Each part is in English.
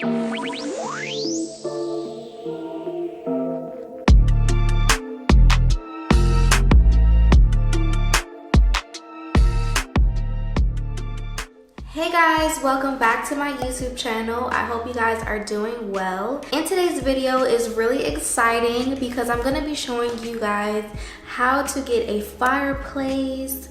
Hey guys, welcome back to my YouTube channel. I hope you guys are doing well. And today's video is really exciting because I'm going to be showing you guys how to get a fireplace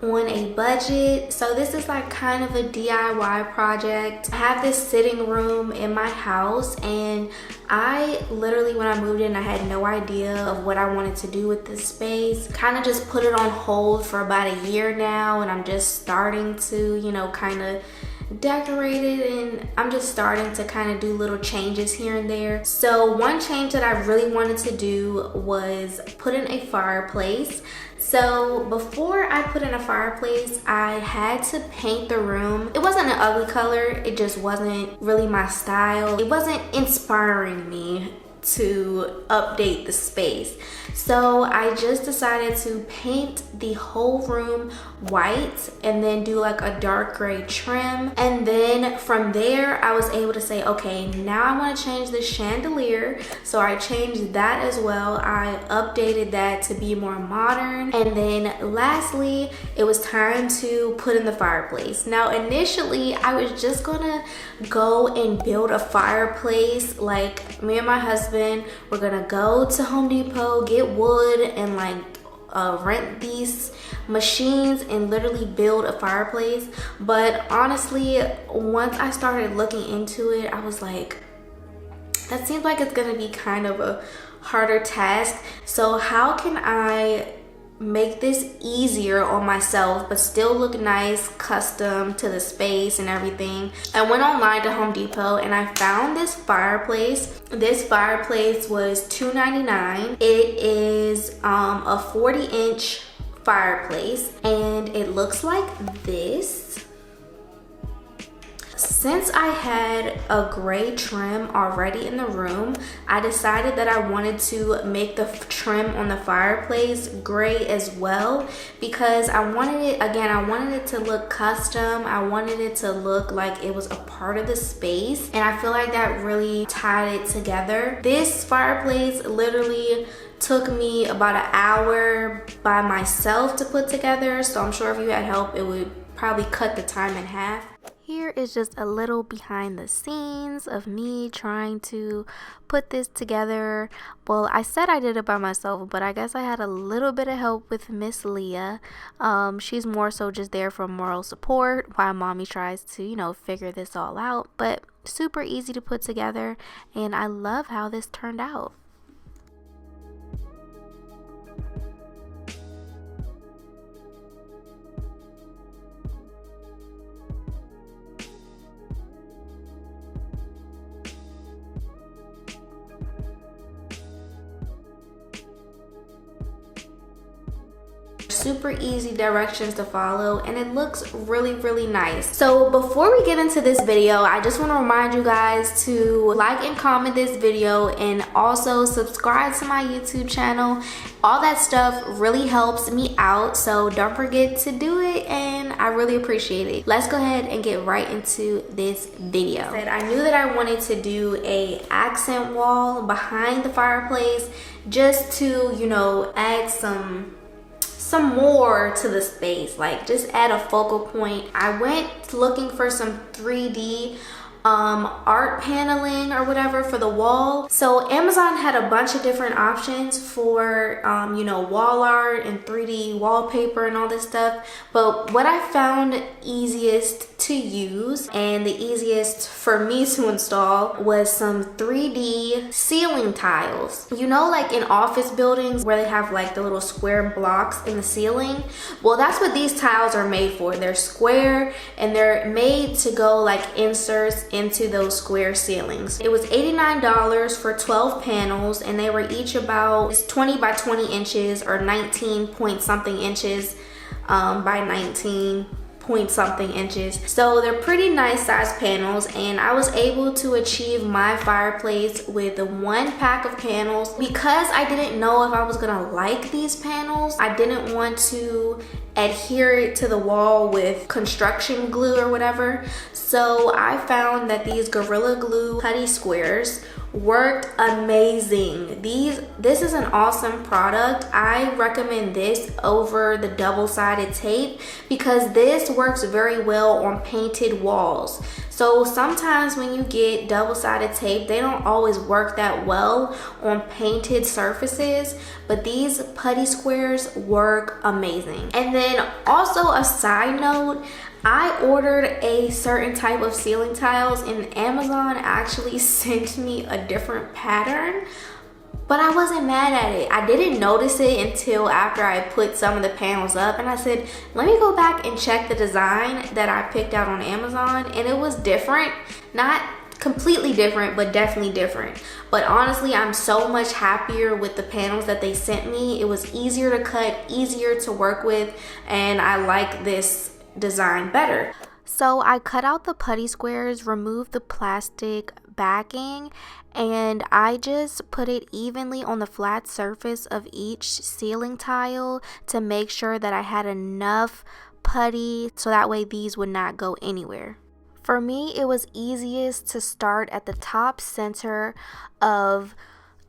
on a budget. So this is like kind of a DIY project. I have this sitting room in my house, and I literally, when I moved in, I had no idea of what I wanted to do with this space. Kind of just put it on hold for about a year now, and I'm just starting to, you know, kind of decorate it, and I'm just starting to kind of do little changes here and there. So one change that I really wanted to do was put in a fireplace. So before I put in a fireplace, I had to paint the room. It wasn't an ugly color, it just wasn't really my style. It wasn't inspiring me to update the space. So I just decided to paint the whole room white and then do like a dark gray trim. And then from there, I was able to say, okay, now I want to change the chandelier. So I changed that as well. I updated that to be more modern. And then lastly, it was time to put in the fireplace. Now initially, I was just gonna go and build a fireplace. Like, me and my husband, we're gonna go to Home Depot, get wood, and like rent these machines and literally build a fireplace. But honestly, once I started looking into it, I was like, that seems like it's gonna be kind of a harder task. So how can I make this easier on myself but still look nice, custom to the space and everything? I went online to Home Depot and I found this fireplace. This fireplace was $2.99. It is a 40-inch fireplace, and it looks like this. Since I had a gray trim already in the room, I decided that I wanted to make the trim on the fireplace gray as well, because I wanted it, again, I wanted it to look custom. I wanted it to look like it was a part of the space, and I feel like that really tied it together. This fireplace literally took me about an hour by myself to put together, so I'm sure if you had help, it would probably cut the time in half. Here is just a little behind the scenes of me trying to put this together. Well, I said I did it by myself, but I guess I had a little bit of help with Miss Leah. She's more so just there for moral support while mommy tries to, you know, figure this all out. But super easy to put together, and I love how this turned out. Super easy directions to follow, and it looks really nice. So before we get into this video, I just want to remind you guys to like and comment this video, and also subscribe to my YouTube channel. All that stuff really helps me out, so don't forget to do it, and I really appreciate it. Let's go ahead and get right into this video. I knew that I wanted to do a accent wall behind the fireplace just to, you know, add some more to the space, like just add a focal point. I went looking for some 3D art paneling or whatever for the wall. So Amazon had a bunch of different options for you know, wall art and 3D wallpaper and all this stuff, but what I found easiest to use and the easiest for me to install was some 3D ceiling tiles. You know, like in office buildings where they have like the little square blocks in the ceiling? Well, that's what these tiles are made for. They're square, and they're made to go like inserts into those square ceilings. It was $89 for 12 panels, and they were each about 20 by 20 inches or 19 point something inches by 19 point something inches. So they're pretty nice size panels, and I was able to achieve my fireplace with one pack of panels. Because I didn't know if I was gonna like these panels, I didn't want to adhere it to the wall with construction glue or whatever. So I found that these Gorilla Glue putty squares worked amazing. This is an awesome product. I recommend this over the double-sided tape because this works very well on painted walls. So sometimes when you get double-sided tape, they don't always work that well on painted surfaces, but these putty squares work amazing. And then also a side note, I ordered a certain type of ceiling tiles and Amazon actually sent me a different pattern, but I wasn't mad at it. I didn't notice it until after I put some of the panels up, and I said, let me go back and check the design that I picked out on Amazon, and it was different. Not completely different, but definitely different. But honestly, I'm so much happier with the panels that they sent me. It was easier to cut, easier to work with, and I like this design better. So I cut out the putty squares, removed the plastic backing, and I just put it evenly on the flat surface of each ceiling tile to make sure that I had enough putty so that way these would not go anywhere. For me, it was easiest to start at the top center of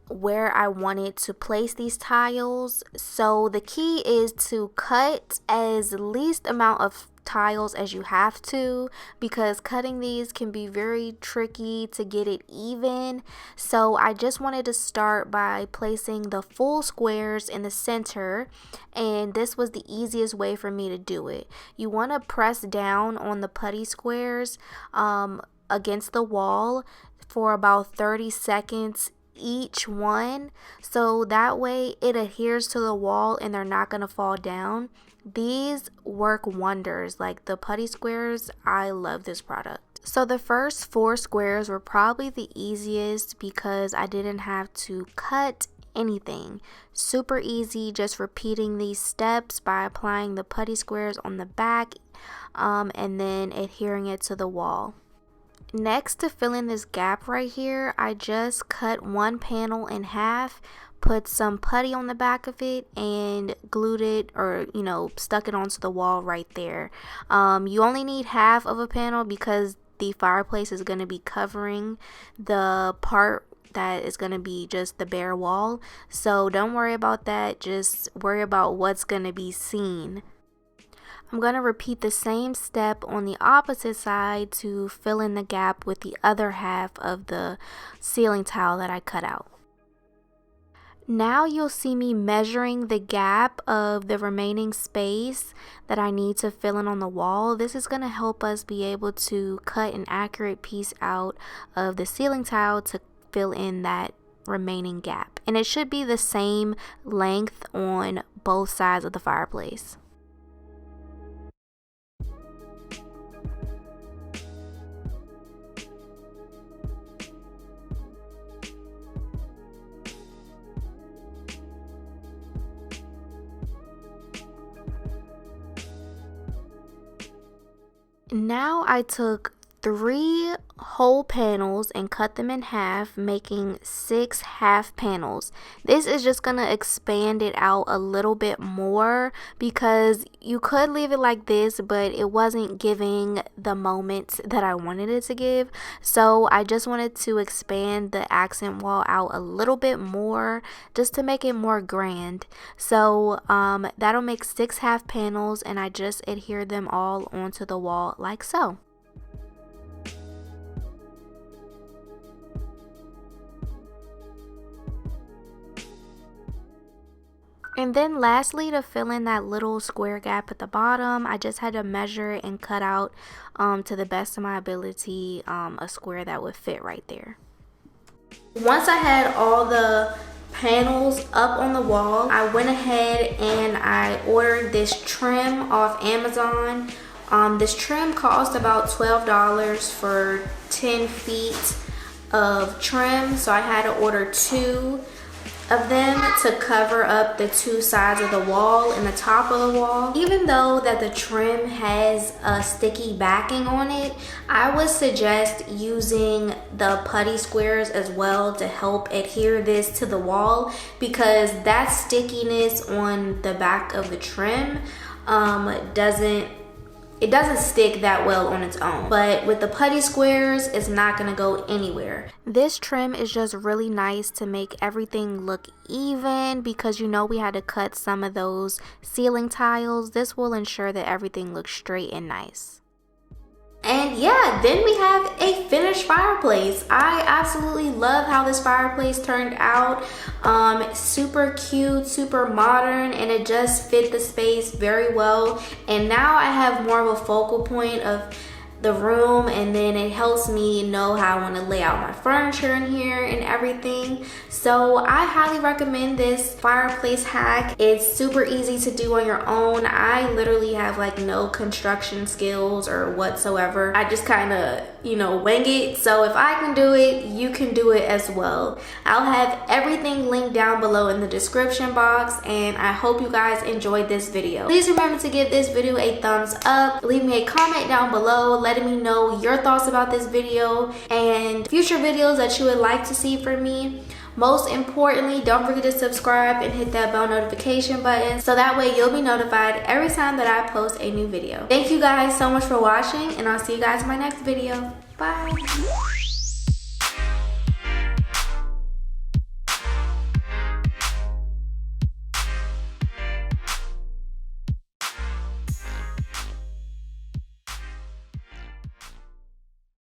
where I wanted to place these tiles. So the key is to cut as least amount of tiles as you have to, because cutting these can be very tricky to get it even. So I just wanted to start by placing the full squares in the center, and this was the easiest way for me to do it. You want to press down on the putty squares against the wall for about 30 seconds each one, so that way it adheres to the wall and they're not going to fall down. These work wonders. Like the putty squares, I love this product. So the first 4 squares were probably the easiest because I didn't have to cut anything. Super easy, just repeating these steps by applying the putty squares on the back and then adhering it to the wall. Next, to fill in this gap right here, I just cut one panel in half, put some putty on the back of it, and glued it, or stuck it onto the wall right there. You only need half of a panel because the fireplace is going to be covering the part that is going to be just the bare wall. So don't worry about that, just worry about what's going to be seen. I'm going to repeat the same step on the opposite side to fill in the gap with the other half of the ceiling tile that I cut out. Now you'll see me measuring the gap of the remaining space that I need to fill in on the wall. This is going to help us be able to cut an accurate piece out of the ceiling tile to fill in that remaining gap. And it should be the same length on both sides of the fireplace. Now I took 3 whole panels and cut them in half, making 6 half panels. This is just going to expand it out a little bit more because you could leave it like this, but it wasn't giving the moment that I wanted it to give. So I just wanted to expand the accent wall out a little bit more just to make it more grand. So that'll make 6 half panels, and I just adhere them all onto the wall like so. And then lastly, to fill in that little square gap at the bottom, I just had to measure and cut out to the best of my ability a square that would fit right there. Once I had all the panels up on the wall, I went ahead and I ordered this trim off Amazon. This trim cost about $12 for 10 feet of trim, so I had to order 2 of them to cover up the 2 sides of the wall and the top of the wall. Even though that the trim has a sticky backing on it, I would suggest using the putty squares as well to help adhere this to the wall, because that stickiness on the back of the trim it doesn't stick that well on its own. But with the putty squares, it's not gonna go anywhere. This trim is just really nice to make everything look even, because you know we had to cut some of those ceiling tiles. This will ensure that everything looks straight and nice. And yeah, then we have a finished fireplace. I absolutely love how this fireplace turned out. Super cute, super modern, and it just fit the space very well. And now I have more of a focal point of the room, and then it helps me know how I want to lay out my furniture in here and everything. So I highly recommend this fireplace hack. It's super easy to do on your own. I literally have like no construction skills or whatsoever. I just kind of, you know, wing it. So if I can do it, you can do it as well. I'll have everything linked down below in the description box, and I hope you guys enjoyed this video. Please remember to give this video a thumbs up. Leave me a comment down below letting me know your thoughts about this video and future videos that you would like to see from me. Most importantly, don't forget to subscribe and hit that bell notification button so that way you'll be notified every time that I post a new video. Thank you guys so much for watching, and I'll see you guys in my next video. Bye.